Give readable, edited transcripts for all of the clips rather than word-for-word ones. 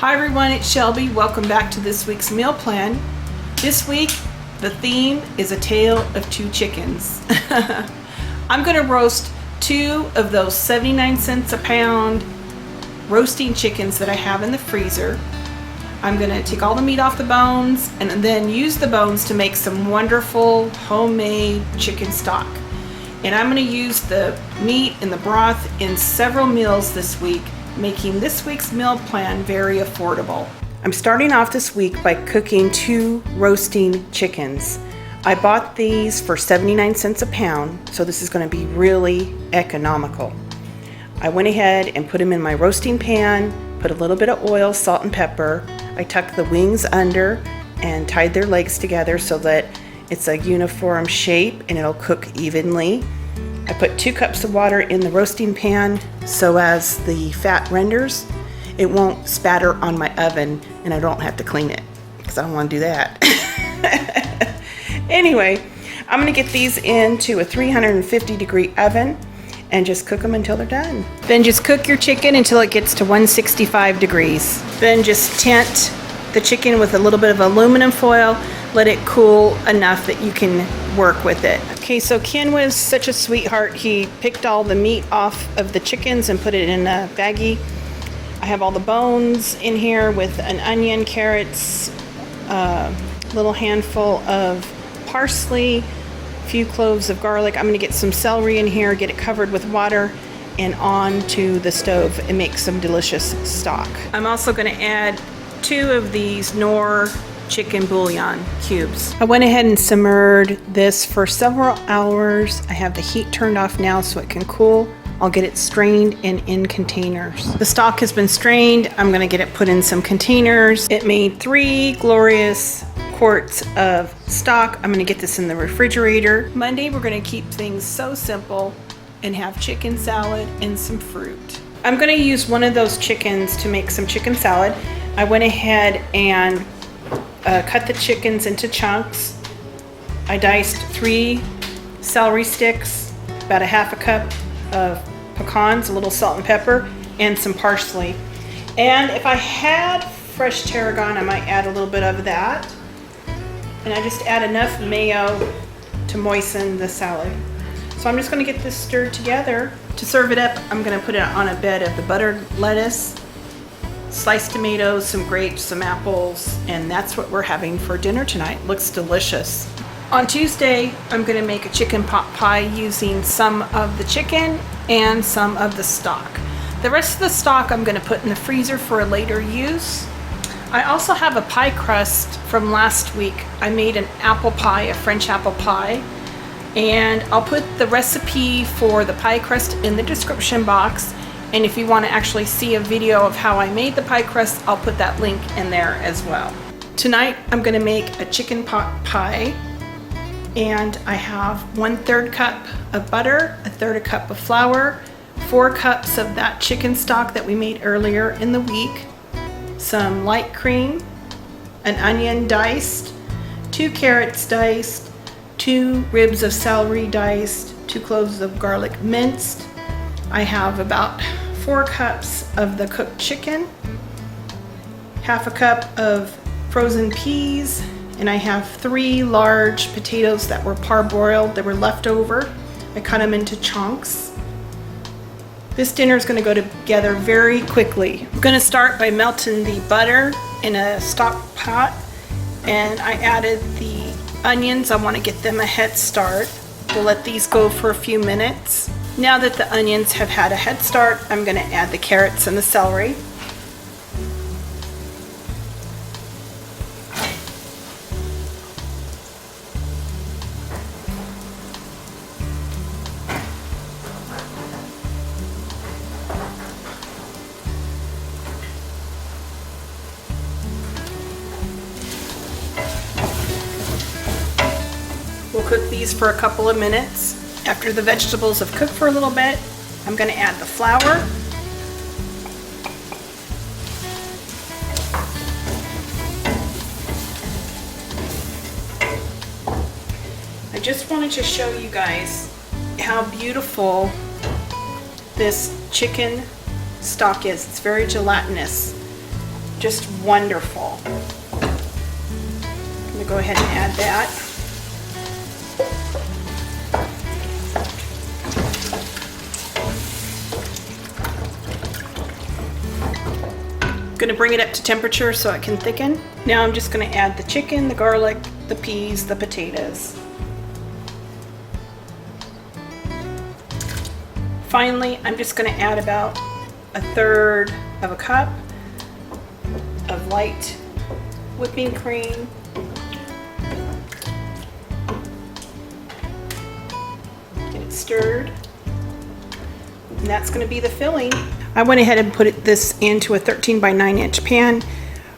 Hi everyone, it's Shelby. Welcome back to this week's meal plan. This week, the theme is a tale of two chickens. I'm going to roast two of those 79 cents a pound roasting chickens that I have in the freezer. I'm going to take all the meat off the bones and then use the bones to make some wonderful homemade chicken stock. And I'm going to use the meat and the broth in several meals this week, making this week's meal plan very affordable. I'm starting off this week by cooking two roasting chickens. I bought these for 79 cents a pound, so this is going to be really economical. I went ahead and put them in my roasting pan, put a little bit of oil, salt, and pepper. I tucked the wings under and tied their legs together so that it's a uniform shape and it'll cook evenly. I put 2 cups of water in the roasting pan so as the fat renders, it won't spatter on my oven and I don't have to clean it because I don't want to do that. Anyway, I'm going to get these into a 350 degree oven and just cook them until they're done. Then just cook your chicken until it gets to 165 degrees. Then just tent the chicken with a little bit of aluminum foil. Let it cool enough that you can work with it. Okay, so Ken was such a sweetheart. He picked all the meat off of the chickens and put it in a baggie. I have all the bones in here with an onion, carrots, a little handful of parsley, a few cloves of garlic. I'm gonna get some celery in here, get it covered with water, and onto the stove and make some delicious stock. I'm also gonna add 2 of these Knorr chicken bouillon cubes. I went ahead and simmered this for several hours. I have the heat turned off now so it can cool. I'll get it strained and in containers. The stock has been strained. I'm gonna get it put in some containers. It made 3 glorious quarts of stock. I'm gonna get this in the refrigerator. Monday, we're gonna keep things so simple and have chicken salad and some fruit. I'm gonna use one of those chickens to make some chicken salad. I went ahead and cut the chickens into chunks. I diced 3 celery sticks, about a half a cup of pecans, a little salt and pepper, and some parsley. And if I had fresh tarragon, I might add a little bit of that. And I just add enough mayo to moisten the salad. So I'm just gonna get this stirred together. To serve it up, I'm gonna put it on a bed of the buttered lettuce, sliced tomatoes, some grapes, some apples, and that's what we're having for dinner tonight. Looks delicious. On Tuesday, I'm gonna make a chicken pot pie using some of the chicken and some of the stock. The rest of the stock I'm gonna put in the freezer for a later use. I also have a pie crust from last week. I made an apple pie, a French apple pie, and I'll put the recipe for the pie crust in the description box. And if you want to actually see a video of how I made the pie crust, I'll put that link in there as well. Tonight, I'm going to make a chicken pot pie. And I have 1/3 cup of butter, 1/3 cup of flour, 4 cups of that chicken stock that we made earlier in the week, some light cream, an onion diced, 2 carrots diced, 2 ribs of celery diced, 2 cloves of garlic minced. I have about 4 cups of the cooked chicken, half a cup of frozen peas, and I have 3 large potatoes that were parboiled, that were left over. I cut them into chunks. This dinner is going to go together very quickly. I'm going to start by melting the butter in a stock pot, and I added the onions. I want to get them a head start. We'll let these go for a few minutes. Now that the onions have had a head start, I'm going to add the carrots and the celery. We'll cook these for a couple of minutes. After the vegetables have cooked for a little bit, I'm going to add the flour. I just wanted to show you guys how beautiful this chicken stock is. It's very gelatinous. just wonderful. I'm gonna go ahead and add that. I'm gonna bring it up to temperature so it can thicken. Now I'm just gonna add the chicken, the garlic, the peas, the potatoes. Finally, I'm just gonna add about 1/3 of a cup of light whipping cream. Get it stirred. And that's gonna be the filling. I went ahead and put this into a 13 by 9 inch pan,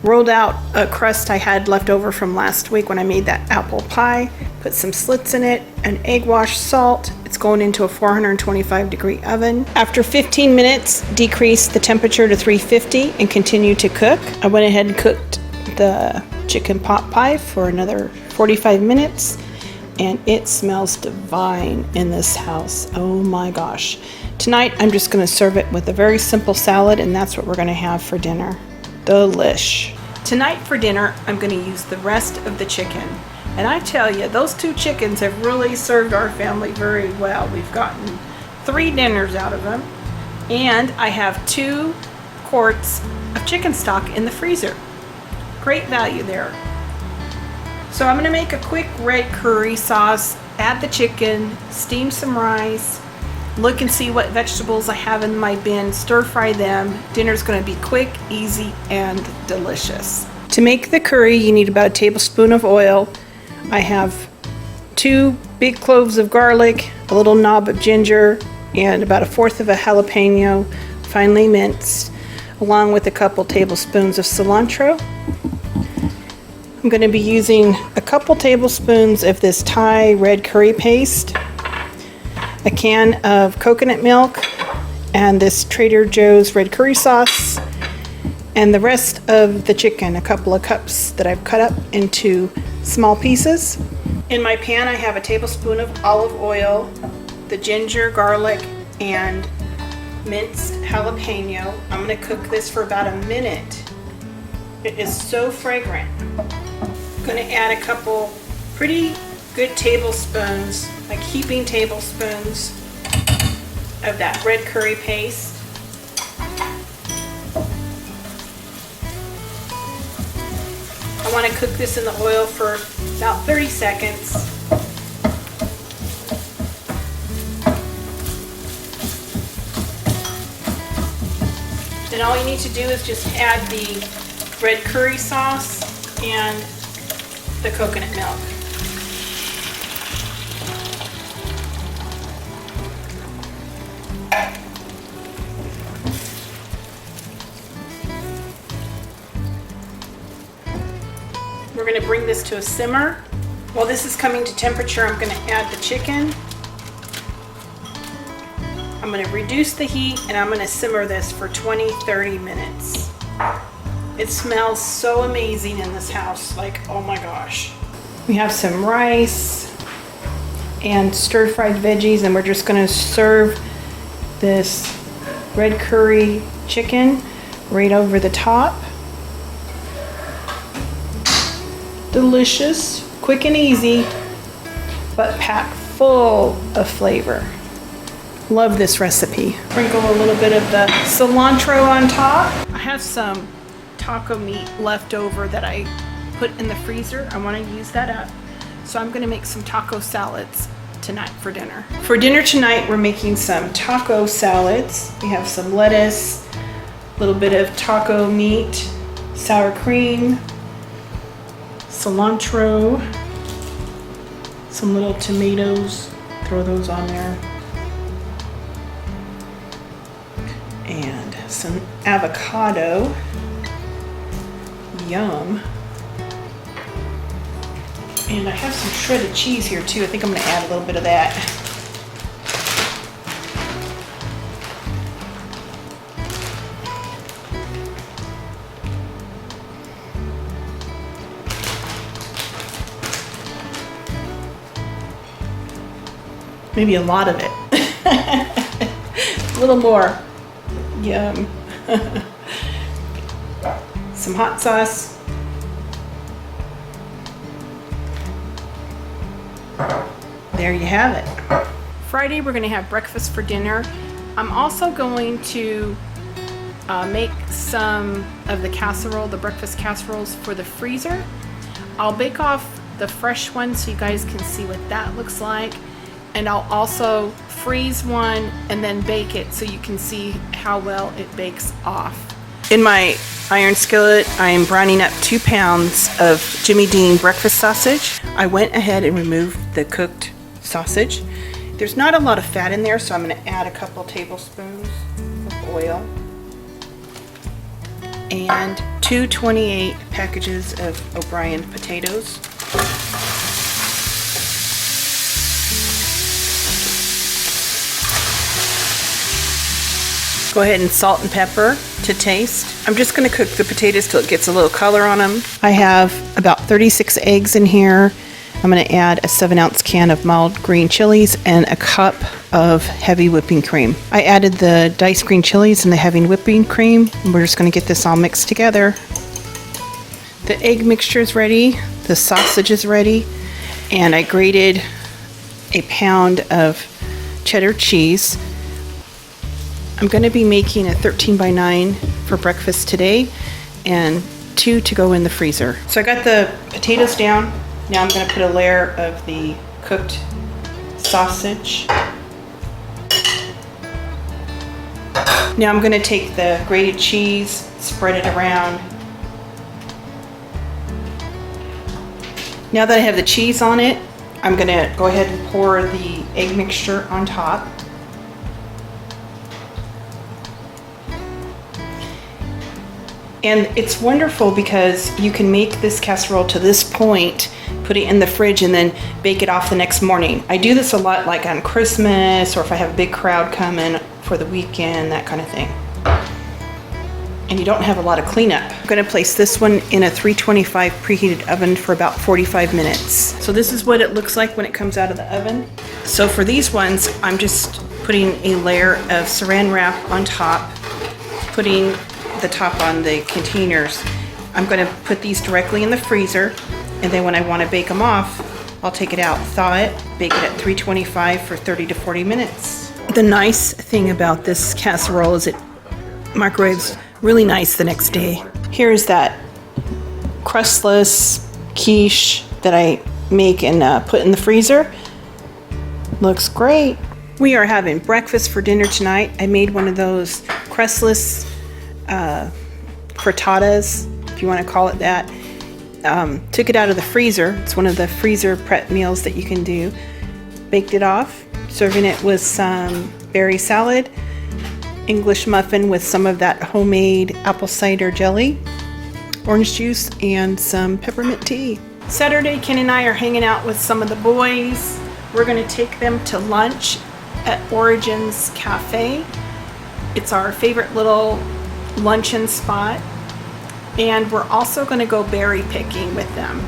rolled out a crust I had left over from last week when I made that apple pie, put some slits in it, an egg wash, salt. It's going into a 425-degree oven. After 15 minutes, decrease the temperature to 350 and continue to cook. I went ahead and cooked the chicken pot pie for another 45 minutes, and it smells divine in this house. Oh my gosh. Tonight, I'm just gonna serve it with a very simple salad, and that's what we're gonna have for dinner. Delish. Tonight for dinner, I'm gonna use the rest of the chicken. And I tell you, those 2 chickens have really served our family very well. We've gotten 3 dinners out of them. And I have 2 quarts of chicken stock in the freezer. Great value there. So I'm gonna make a quick red curry sauce, add the chicken, steam some rice, look and see what vegetables I have in my bin, stir fry them. Dinner's gonna be quick, easy, and delicious. To make the curry, you need about a tablespoon of oil. I have 2 big cloves of garlic, a little knob of ginger, and about 1/4 of a jalapeno, finely minced, along with a couple tablespoons of cilantro. I'm gonna be using a couple tablespoons of this Thai red curry paste, a can of coconut milk, and this Trader Joe's red curry sauce, and the rest of the chicken, a couple of cups that I've cut up into small pieces. In my pan, I have a tablespoon of olive oil, the ginger, garlic, and minced jalapeno. I'm gonna cook this for about a minute. It is so fragrant. I'm gonna add a couple pretty good tablespoons, like heaping tablespoons of that red curry paste. I want to cook this in the oil for about 30 seconds. Then all you need to do is just add the red curry sauce and the coconut milk. We're going to bring this to a simmer. While this is coming to temperature, I'm going to add the chicken. I'm going to reduce the heat and I'm going to simmer this for 20-30 minutes. It smells so amazing in this house, like, oh my gosh. We have some rice and stir-fried veggies, and we're just going to serve this red curry chicken right over the top. Delicious, quick and easy, but packed full of flavor. Love this recipe. Sprinkle a little bit of the cilantro on top. I have some taco meat left over that I put in the freezer. I want to use that up. So I'm going to make some taco salads tonight for dinner. For dinner tonight, we're making some taco salads. We have some lettuce, a little bit of taco meat, sour cream, cilantro, some little tomatoes, throw those on there, and some avocado. Yum. And I have some shredded cheese here too. I think I'm going to add a little bit of that. Maybe a lot of it. A little more. Yum. some hot sauce. There you have it. Friday, we're gonna have breakfast for dinner. I'm also going to make some of the casserole, the breakfast casseroles for the freezer. I'll bake off the fresh one so you guys can see what that looks like. And I'll also freeze one and then bake it so you can see how well it bakes off. In my iron skillet, I am browning up 2 pounds of Jimmy Dean breakfast sausage. I went ahead and removed the cooked sausage. There's not a lot of fat in there, so I'm going to add a couple tablespoons of oil and 228 packages of O'Brien potatoes. Go ahead and salt and pepper to taste. I'm just going to cook the potatoes till it gets a little color on them. I have about 36 eggs in here. I'm going to add a 7-ounce can of mild green chilies and a cup of heavy whipping cream. I added the diced green chilies and the heavy whipping cream. We're just going to get this all mixed together. The egg mixture is ready. The sausage is ready. And I grated a pound of cheddar cheese. I'm going to be making a 13 by 9 for breakfast today and 2 to go in the freezer. So I got the potatoes down. Now I'm going to put a layer of the cooked sausage. Now I'm going to take the grated cheese, spread it around. Now that I have the cheese on it, I'm going to go ahead and pour the egg mixture on top. And it's wonderful because you can make this casserole to this point, put it in the fridge, and then bake it off the next morning. I do this a lot like on Christmas, or if I have a big crowd coming for the weekend, that kind of thing. And you don't have a lot of cleanup. I'm gonna place this one in a 325 preheated oven for about 45 minutes. So this is what it looks like when it comes out of the oven. So for these ones, I'm just putting a layer of saran wrap on top, putting the top on the containers. I'm going to put these directly in the freezer, and then when I want to bake them off, I'll take it out, thaw it, bake it at 325 for 30 to 40 minutes. The nice thing about this casserole is it microwaves really nice the next day. Here's that crustless quiche that I make and put in the freezer. Looks great. We are having breakfast for dinner tonight. I made one of those crustless frittatas, if you want to call it that. Took it out of the freezer. It's one of the freezer prep meals that you can do. Baked it off, serving it with some berry salad, English muffin with some of that homemade apple cider jelly, orange juice, and some peppermint tea. Saturday, Ken and I are hanging out with some of the boys. We're going to take them to lunch at Origins Cafe. It's our favorite little luncheon spot, and we're also going to go berry picking with them.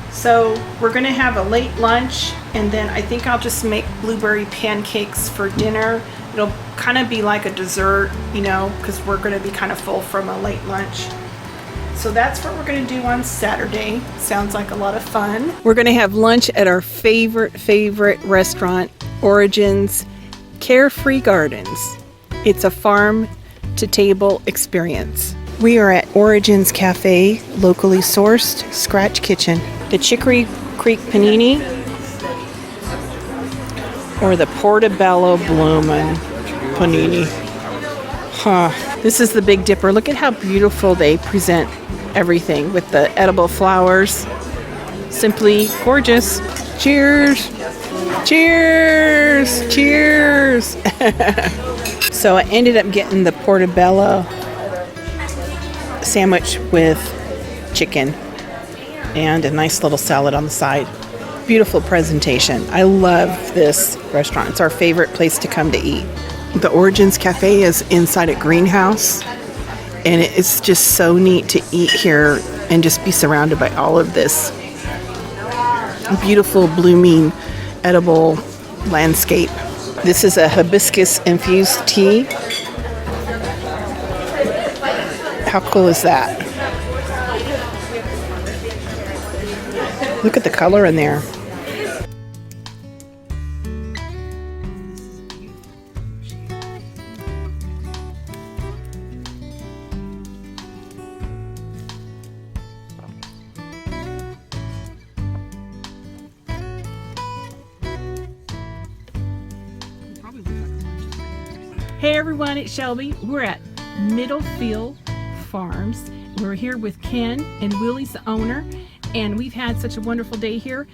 So we're going to have a late lunch, and then I think I'll just make blueberry pancakes for dinner. It'll kind of be like a dessert, you know, because we're going to be kind of full from a late lunch. So that's what we're going to do on Saturday. Sounds like a lot of fun. We're going to have lunch at our favorite restaurant, Origins Carefree Gardens. It's a farm to table experience. We are at Origins Cafe, locally sourced scratch kitchen. The Chicory Creek panini or the Portobello Bloomin' panini. This is the Big Dipper. Look at how beautiful they present everything with the edible flowers. Simply gorgeous. Cheers. Cheers. Cheers. So I ended up getting the Portobello sandwich with chicken and a nice little salad on the side. Beautiful presentation. I love this restaurant. It's our favorite place to come to eat. The Origins Cafe is inside a greenhouse, and it's just so neat to eat here and just be surrounded by all of this beautiful blooming edible landscape. This is a hibiscus infused tea. How cool is that? Look at the color in there. Hey everyone, it's Shelby. We're at Middlefield Farms. We're here with Ken and Willie's the owner, and we've had such a wonderful day here.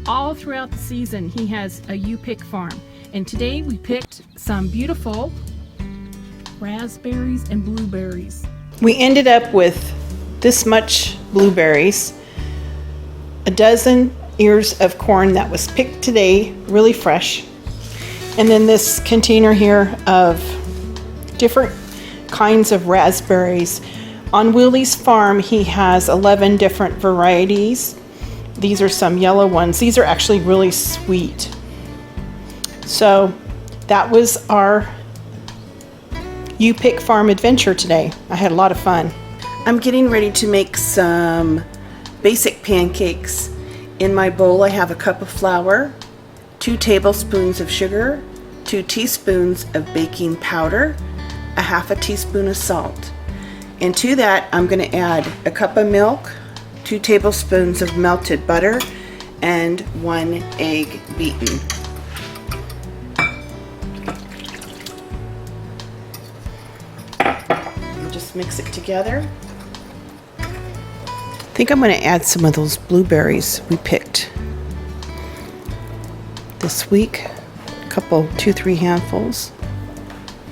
All throughout the season, he has a you-pick farm. And today we picked some beautiful raspberries and blueberries. We ended up with this much blueberries, a dozen ears of corn that was picked today, really fresh, and then this container here of different kinds of raspberries. On Willie's farm, he has 11 different varieties. These are some yellow ones. These are actually really sweet. So that was our You Pick Farm adventure today. I had a lot of fun. I'm getting ready to make some basic pancakes. In my bowl, I have a cup of flour, 2 tablespoons of sugar, 2 teaspoons of baking powder, a half a teaspoon of salt. And to that, I'm going to add a cup of milk, 2 tablespoons of melted butter, and 1 egg beaten. And just mix it together. I think I'm going to add some of those blueberries we picked this week. A couple, 2-3 handfuls.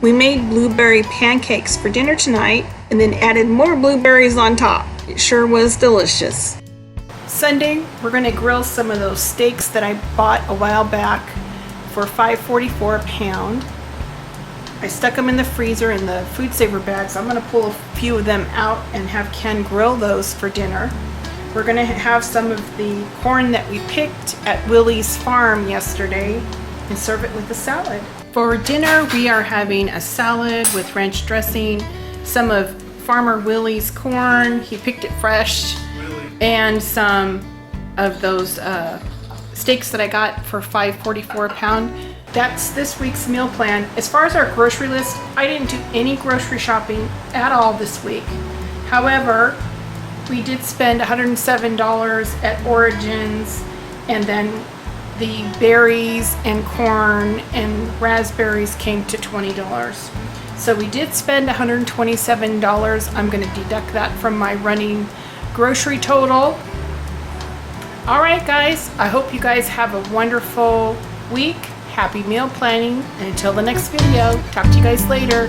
We made blueberry pancakes for dinner tonight and then added more blueberries on top. It sure was delicious. Sunday, we're going to grill some of those steaks that I bought a while back for $5.44 a pound. I stuck them in the freezer in the food saver bags. I'm going to pull a few of them out and have Ken grill those for dinner. We're going to have some of the corn that we picked at Willie's farm yesterday and serve it with a salad. For dinner, we are having a salad with ranch dressing, some of Farmer Willie's corn, he picked it fresh, and some of those steaks that I got for $5.44 a pound. That's this week's meal plan. As far as our grocery list, I didn't do any grocery shopping at all this week. However, we did spend $107 at Origins, and then the berries and corn and raspberries came to $20. So we did spend $127. I'm going to deduct that from my running grocery total. All right, guys, I hope you guys have a wonderful week. Happy meal planning. And until the next video, talk to you guys later.